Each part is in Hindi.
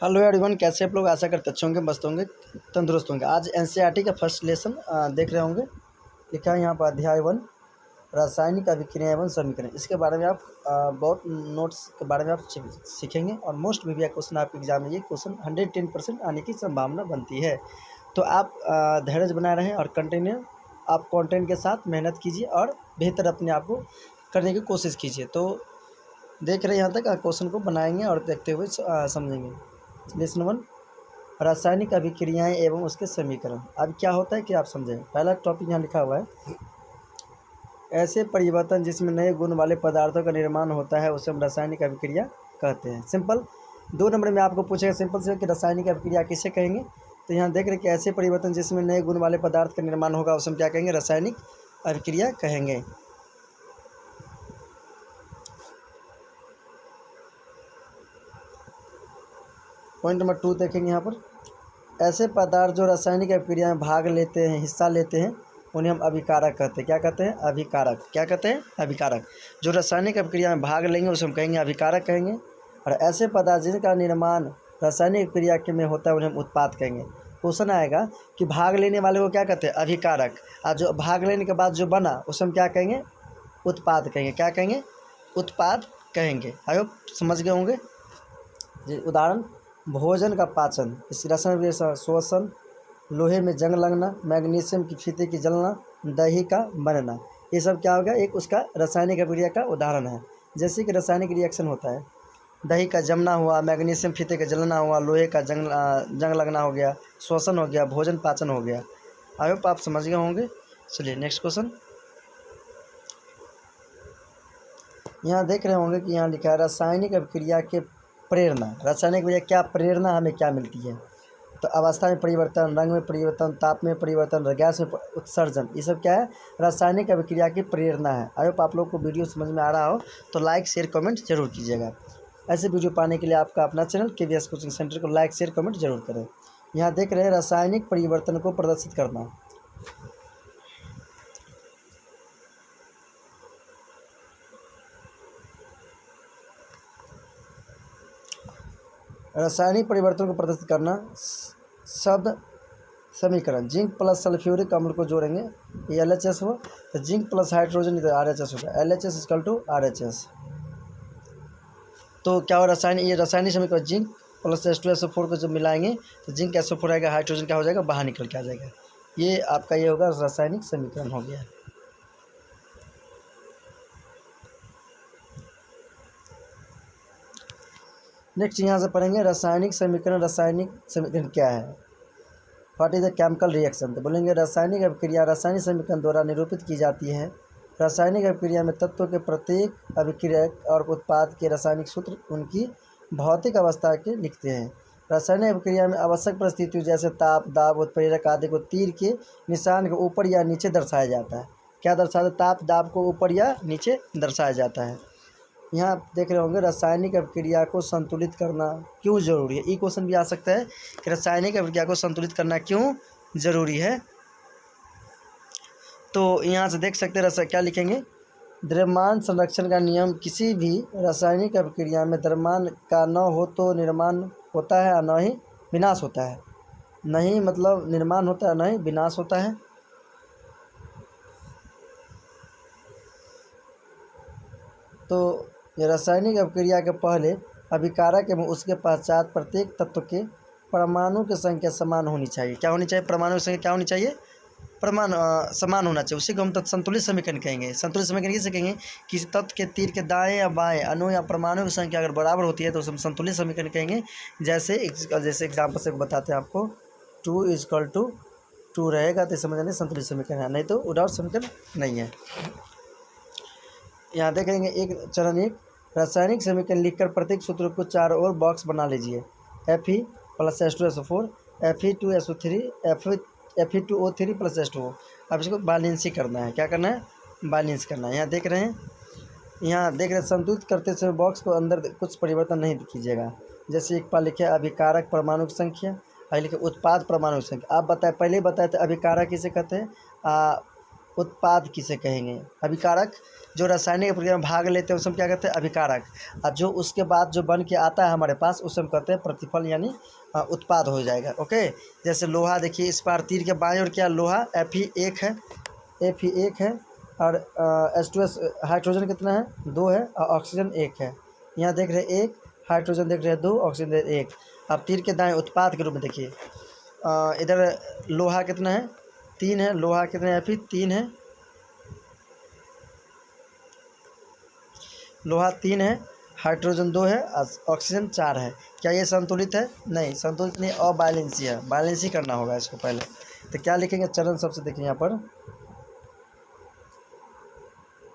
हेलो एवरीवन, कैसे आप लोग? आशा करते अच्छे होंगे, मस्त होंगे, तंदुरुस्त होंगे। आज एनसीईआरटी का फर्स्ट लेसन देख रहे होंगे। लिखा है यहाँ पर अध्याय 1 रासायनिक अभिक्रिया एवं समीकरण। इसके बारे में आप बहुत नोट्स के बारे में आप सीखेंगे और मोस्ट भी क्वेश्चन आपके एग्जाम में ये क्वेश्चन 110% आने की संभावना बनती है। तो आप धैर्य बनाए रहें और कंटिन्यू आप कंटेंट के साथ मेहनत कीजिए और बेहतर अपने आप को करने की कोशिश कीजिए। तो देख रहे हैं यहाँ तक क्वेश्चन को बनाएंगे और देखते हुए समझेंगे। लेसन 1 रासायनिक अभिक्रियाएं एवं उसके समीकरण। अब क्या होता है कि आप समझें। पहला टॉपिक यहाँ लिखा हुआ है, ऐसे परिवर्तन जिसमें नए गुण वाले पदार्थों का निर्माण होता है उसे हम रासायनिक अभिक्रिया कहते हैं। सिंपल 2 नंबर में आपको पूछेगा सिंपल से कि रासायनिक अभिक्रिया किसे कहेंगे। तो यहाँ देख रहे कि ऐसे परिवर्तन जिसमें नए गुण वाले पदार्थ का निर्माण होगा उसे हम क्या कहेंगे? रासायनिक अभिक्रिया कहेंगे। पॉइंट नंबर 2 देखेंगे यहाँ पर, ऐसे पदार्थ जो रासायनिक अभिक्रिया में भाग लेते हैं, हिस्सा लेते हैं, उन्हें हम अभिकारक कहते हैं। क्या कहते हैं? अभिकारक। क्या कहते हैं? अभिकारक। जो रासायनिक अभिक्रिया में भाग लेंगे उसे हम कहेंगे अभिकारक कहेंगे। और ऐसे पदार्थ जिनका निर्माण रासायनिक क्रिया के में होता है उन्हें हम उत्पाद कहेंगे। क्वेश्चन आएगा कि भाग लेने वाले को क्या कहते हैं? अभिकारक। और जो भाग लेने के बाद जो बना उसे हम क्या कहेंगे? उत्पाद कहेंगे। क्या कहेंगे? उत्पाद कहेंगे। आई होप समझ गए होंगे जी। उदाहरण, भोजन का पाचन, इस रसायन श्वसन, लोहे में जंग लगना, मैग्नीशियम की फीते की जलना, दही का बनना, ये सब क्या हो गया? एक उसका रासायनिक अभिक्रिया का उदाहरण है। जैसे कि रासायनिक रिएक्शन होता है, दही का जमना हुआ, मैग्नीशियम फीते का जलना हुआ, लोहे का जंग लगना हो गया, श्वसन हो गया, भोजन पाचन हो गया। आई होप आप समझ गए होंगे। चलिए नेक्स्ट क्वेश्चन। यहाँ देख रहे होंगे कि यहाँ लिखा है रासायनिक अभिक्रिया के प्रेरणा। रासायनिक अभिक्रिया क्या प्रेरणा हमें क्या मिलती है? तो अवस्था में परिवर्तन, रंग में परिवर्तन, ताप में परिवर्तन, गैस में उत्सर्जन, ये सब क्या है? रासायनिक अभिक्रिया की प्रेरणा है। आई होप आप लोग को वीडियो समझ में आ रहा हो तो लाइक शेयर कमेंट जरूर कीजिएगा। ऐसे वीडियो पाने के लिए आपका अपना चैनल KVS कोचिंग सेंटर को लाइक शेयर कमेंट जरूर करें। यहाँ देख रहे हैं रासायनिक परिवर्तन को प्रदर्शित करना। रासायनिक परिवर्तन को प्रदर्शित करना शब्द समीकरण, जिंक प्लस सल्फ्यूरिक अम्ल को जोड़ेंगे, ये LHS हो, तो जिंक प्लस हाइड्रोजन इधर RHS होगा, LHS इक्वल टू RHS। तो क्या हो? ये रासायनिक समीकरण जिंक प्लस H2SO4 को जब मिलाएंगे तो जिंक SO4 आएगा, हाइड्रोजन क्या हो जाएगा? बाहर निकल के आ जाएगा। ये आपका ये होगा रासायनिक समीकरण हो गया। नेक्स्ट यहाँ से पढ़ेंगे रासायनिक समीकरण। रासायनिक समीकरण क्या है? What is the chemical reaction? तो बोलेंगे रासायनिक अभिक्रिया रासायनिक समीकरण द्वारा निरूपित की जाती है। रासायनिक अभिक्रिया में तत्वों के प्रत्येक अभिक्रियक और उत्पाद के रासायनिक सूत्र उनकी भौतिक अवस्था के लिखते हैं। रासायनिक अभिक्रिया में आवश्यक परिस्थितियों जैसे ताप, दाब, उत्प्रेरक आदि को तीर के निशान के ऊपर या नीचे दर्शाया जाता है। क्या दर्शाता है? ताप, दाब को ऊपर या नीचे दर्शाया जाता है। यहाँ आप देख रहे होंगे रासायनिक अभिक्रिया को संतुलित करना क्यों जरूरी है। ये क्वेश्चन भी आ सकता है कि रासायनिक अभिक्रिया को संतुलित करना क्यों जरूरी है। तो यहाँ से देख सकते हैं क्या लिखेंगे? द्रव्यमान संरक्षण का नियम, किसी भी रासायनिक अभिक्रिया में द्रव्यमान का न हो तो निर्माण होता है और न ही विनाश होता है। नहीं मतलब निर्माण होता है, न ही विनाश होता है। तो ये रासायनिक अभिक्रिया के पहले अभिकारक एवं उसके पश्चात प्रत्येक तत्व के परमाणु की संख्या समान होनी चाहिए। क्या होनी चाहिए? परमाणु की संख्या क्या होनी चाहिए? परमाणु समान होना चाहिए। उसी को हम संतुलित समीकरण कहेंगे। संतुलित समीकरण किसे कहेंगे? किसी तत्व के तीर के दाएं या बाएं अणु या परमाणु की संख्या अगर बराबर होती है तो उसे हम संतुलित समीकरण कहेंगे। जैसे एग्जाम्पल से बताते हैं आपको, 2 रहेगा तो समझ लें संतुलित समीकरण है, नहीं तो उदार समीकरण नहीं है। यहाँ देखेंगे एक चरण 1, रासायनिक समीकरण लिखकर प्रत्येक सूत्र को चारों ओर बॉक्स बना लीजिए। Fe plus H2SO4, Fe2SO3, Fe2O3 plus H2O। अब इसको बैलेंस करना है। क्या करना है? बैलेंस करना है। यहाँ देख रहे हैं संतुलित करते समय बॉक्स को अंदर कुछ परिवर्तन नहीं कीजिएगा। जैसे एक बार लिखे अभिकारक परमाणु की संख्या, और लिखे उत्पाद परमाणु की संख्या। आप बताए पहले ही बताए थे अभिकारक किसे कहते हैं? उत्पाद किसे कहेंगे? अभिकारक। जो रासायनिक प्रक्रिया में भाग लेते हैं उसे हम क्या कहते हैं? अभिकारक। और जो उसके बाद जो बन के आता है हमारे पास उसे हम कहते हैं प्रतिफल, यानी उत्पाद हो जाएगा। ओके, जैसे लोहा देखिए, इस पार तीर के बाएं ओर क्या लोहा Fe1 है, Fe1 है, और H2S हाइड्रोजन कितना है? 2 है, और ऑक्सीजन 1 है। यहाँ देख रहे हैं 1, हाइड्रोजन देख रहे हैं 2, ऑक्सीजन 1। अब तीर के दाएं उत्पाद के रूप में देखिए, इधर लोहा कितना है? 3 है। लोहा कितना है? Fe3 है। लोहा 3 है, हाइड्रोजन 2 है, ऑक्सीजन 4 है। क्या ये संतुलित है? नहीं, संतुलित नहीं, अबैलेंसी है। बैलेंसी करना होगा इसको पहले। तो क्या लिखेंगे? चरण सबसे देखिए यहाँ पर,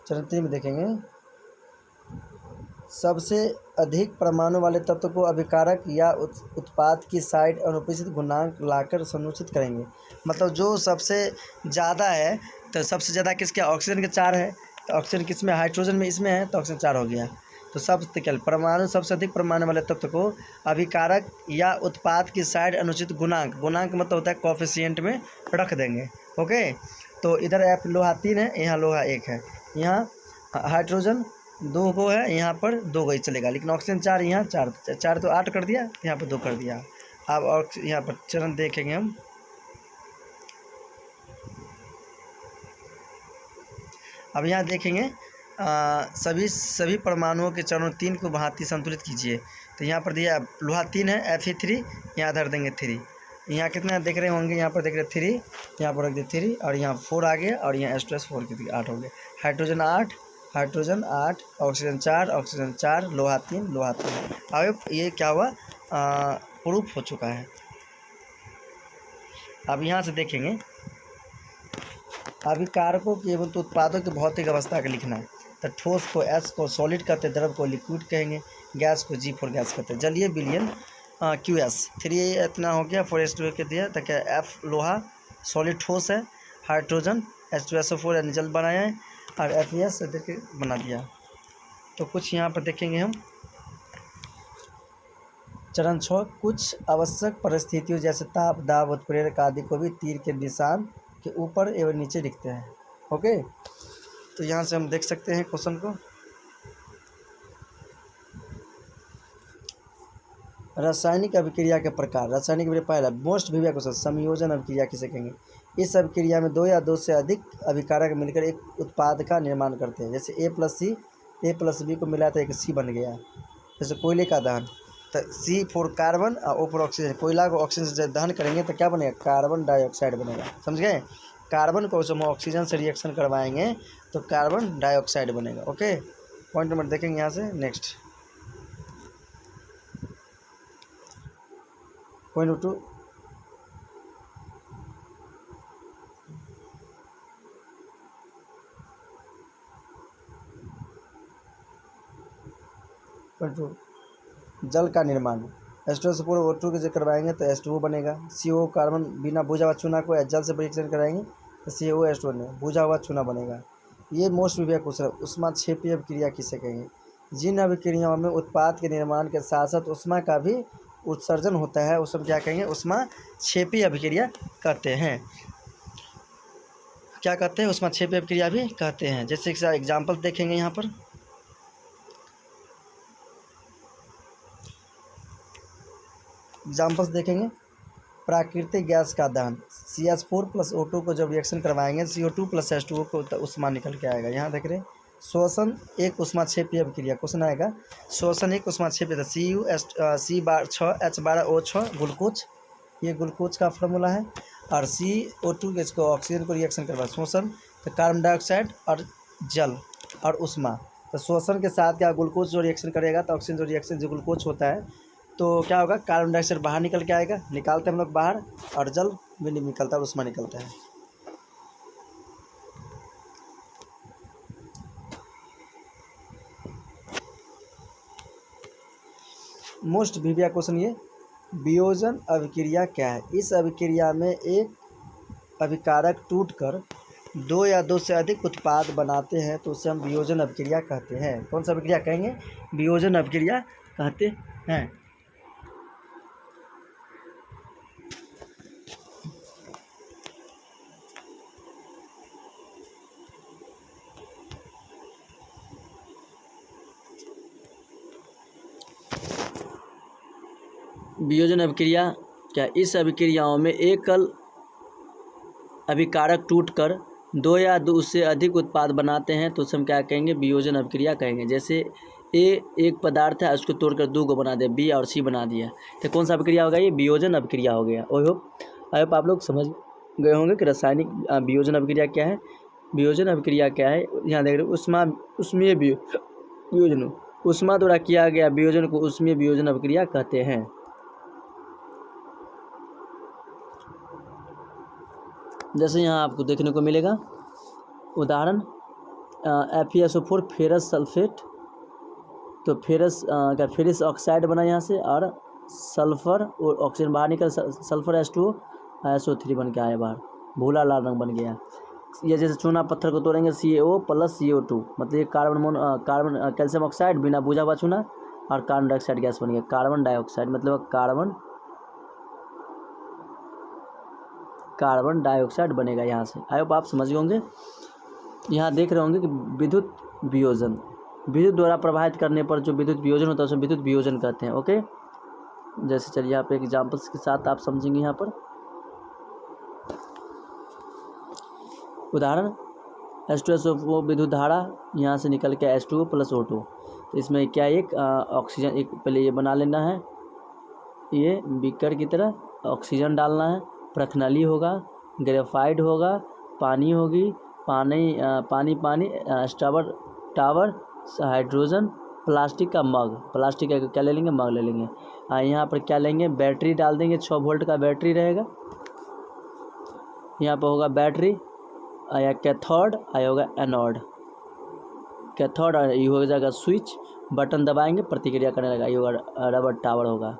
चरण 3 में देखेंगे, सबसे अधिक परमाणु वाले तत्व को अभिकारक या उत्पाद की साइड अनुपस्थित गुणांक लाकर संरक्षित करेंगे। मतलब जो सबसे ज़्यादा है, तो सबसे ज़्यादा किसके? ऑक्सीजन के 4 है। तो ऑक्सीजन किस में? हाइड्रोजन में, इसमें है, तो ऑक्सीजन 4 हो गया। तो परमाणु, सबसे अधिक परमाणु वाले तत्व को अभिकारक या उत्पाद की साइड अनुचित गुणांक, गुणांक मतलब होता है कोफिशिएंट, में रख देंगे। ओके, तो इधर लोहा 3 है, यहाँ लोहा 1 है, यहाँ हाइड्रोजन 2 को है, यहाँ पर 2 को ही चलेगा, लेकिन ऑक्सीजन 4, यहाँ 4, 4 तो 8 कर दिया, यहाँ पर 2 कर दिया। अब और यहाँ पर चरण देखेंगे हम, अब यहाँ देखेंगे सभी परमाणुओं के चरणों 3 को भांति संतुलित कीजिए। तो यहाँ पर दिया लोहा 3 है, Fe3, यहाँ धर देंगे 3। यहाँ कितना देख रहे होंगे? यहाँ पर देख रहे 3, यहाँ पर रख दिए 3, और यहाँ 4 आ गया, और यहाँ H2S 4 की 8 हो गया। हाइड्रोजन 8, हाइड्रोजन 8, ऑक्सीजन 4, ऑक्सीजन 4, लोहा 3, लोहा 3। अब ये क्या हुआ? प्रूफ हो चुका है। अब यहाँ से देखेंगे अभिकारकों के एवं उत्पादों की भौतिक अवस्था का लिखना है। तो ठोस को S को सॉलिड कहते हैं, द्रव को लिक्विड कहेंगे, गैस को G4 गैस कहते हैं। जलीय विलयन QS 3 इतना हो गया, 4H2 के दिया। तो क्या F लोहा सॉलिड ठोस है, हाइड्रोजन H2SO4 यानी जल बनाया है, और FeS देखिए बना दिया। तो कुछ यहाँ पर देखेंगे हम, चरण 6, कुछ आवश्यक परिस्थितियों जैसे ताप, दाब, उत्प्रेरक आदि को भी तीर के निशान के ऊपर एवं नीचे लिखते हैं। ओके, तो यहाँ से हम देख सकते हैं क्वेश्चन को। रासायनिक अभिक्रिया के प्रकार। रासायनिक अभिक्रिया पहला मोस्ट विविया क्वेश्चन, संयोजन अभिक्रिया किसे कहेंगे? इस अभिक्रिया में 2 या 2 से अधिक अभिकारक मिलकर एक उत्पाद का निर्माण करते हैं। जैसे A+C को मिला तो एक C बन गया। जैसे कोयले का दहन, तो C4 कार्बन और O4 ऑक्सीजन। कोयला को ऑक्सीजन से दहन करेंगे तो क्या बनेगा? कार्बन डाइऑक्साइड बनेगा। समझ गए? कार्बन को हम ऑक्सीजन से रिएक्शन करवाएंगे तो कार्बन डाइऑक्साइड बनेगा। ओके, पॉइंट नंबर देखेंगे यहाँ से। नेक्स्ट पॉइंट नंबर 2, जल का निर्माण। H2SO4 O2 के जो करवाएंगे तो H2O बनेगा। CO कार्बन बिना बुझा हुआ चूना को जल से रिएक्शन कराएंगे तो COH2 बनेगा, बुझा हुआ चूना बनेगा। ये मोस्ट विविया क्वेश्चन है। ऊष्माक्षेपीय अभिक्रिया किसे कहेंगे? जिन अभिक्रियाओं में उत्पाद के निर्माण के साथ साथ ऊष्मा का भी उत्सर्जन होता है उसे हम क्या कहेंगे? ऊष्माक्षेपीय अभिक्रिया कहते हैं। क्या कहते हैं? ऊष्माक्षेपीय अभिक्रिया भी कहते हैं। जैसे एग्जाम्पल देखेंगे यहाँ पर, एग्जाम्पल्स देखेंगे। प्राकृतिक गैस का दहन, CH4 + O2 को जब रिएक्शन करवाएंगे CO2 + H2O को उष्मा निकल के आएगा। यहाँ देख रहे हैं श्वसन एक ऊष्माक्षेपीय अभिक्रिया। क्वेश्चन आएगा श्वसन एक ऊष्माक्षेपीय, C6H12O6 ग्लूकोज, ये ग्लूकोज का फॉर्मूला है, और CO2 के इसको ऑक्सीजन को रिएक्शन करवा श्वसन, तो कार्बन डाइऑक्साइड और जल और उष्मा। तो श्वसन के साथ क्या ग्लूकोज जो रिएक्शन करेगा तो ऑक्सीजन जो रिएक्शन जो ग्लूकोज होता है तो क्या होगा? कार्बन डाइऑक्साइड बाहर निकल के आएगा, निकालते हैं हम लोग बाहर, और जल भी नहीं निकलता है, उष्मा निकलता है। मोस्ट विविया क्वेश्चन ये, वियोजन अभिक्रिया क्या है? इस अभिक्रिया में एक अभिकारक टूटकर 2 या 2 से अधिक उत्पाद बनाते हैं तो उसे हम वियोजन अभिक्रिया कहते हैं। कौन सा अभिक्रिया कहेंगे? वियोजन अभिक्रिया कहते हैं। वियोजन अभिक्रिया क्या, इस अभिक्रियाओं में एकल अभिकारक टूटकर दो या दो उससे अधिक उत्पाद बनाते हैं तो उसे हम क्या कहेंगे, वियोजन अभिक्रिया कहेंगे। जैसे ए एक पदार्थ है, उसको तोड़कर दो को बना दिया, बी और सी बना दिया, तो कौन सा अभिक्रिया होगा, ये वियोजन अभिक्रिया हो गया। आई होप आप लोग समझ गए होंगे कि रासायनिक वियोजन अभिक्रिया क्या है। वियोजन अभिक्रिया क्या है, यहाँ देख रहे हो उष्मीय वियोजन, उष्मा द्वारा किया गया वियोजन को उष्मीय वियोजन अभिक्रिया कहते हैं। जैसे यहाँ आपको देखने को मिलेगा उदाहरण FeSO4 फेरस सल्फेट, तो फेरस ऑक्साइड बना यहाँ से, और सल्फर और ऑक्सीजन बाहर निकल, सल्फर H2O SO3 बन के आया बाहर, भूला लाल रंग बन गया। ये जैसे चूना पत्थर को तोड़ेंगे CaO प्लस CO2, मतलब ये कार्बन कैल्शियम ऑक्साइड बिना बुझा हुआ चूना, और कार्बन डाइऑक्साइड गैस बन गया, कार्बन डाइऑक्साइड मतलब कार्बन डाइऑक्साइड बनेगा यहाँ से। आई होप आप समझ गए होंगे। यहाँ देख रहे होंगे कि विद्युत वियोजन, विद्युत द्वारा प्रभावित करने पर जो विद्युत वियोजन होता है उसे विद्युत वियोजन कहते हैं। ओके, जैसे चलिए यहाँ पे एग्जाम्पल्स के साथ आप समझेंगे। यहाँ पर उदाहरण H2SO4 विद्युत धारा यहाँ से निकल के H2O प्लस O2, तो इसमें क्या एक ऑक्सीजन, एक पहले ये बना लेना है, ये बीकर की तरह ऑक्सीजन डालना है, प्रखनली होगा, ग्रेफाइट होगा, पानी होगी, पानी टावर हाइड्रोजन, प्लास्टिक का मग, प्लास्टिक का क्या ले लेंगे, मग ले लेंगे। यहाँ पर क्या लेंगे, बैटरी डाल देंगे, 6 वोल्ट का बैटरी रहेगा, यहाँ पर होगा बैटरी, या कैथोड, होगा एनोड, कैथोड, ये हो जाएगा स्विच, बटन दबाएंगे प्रतिक्रिया करने लगा, ये होगा रबर टावर होगा।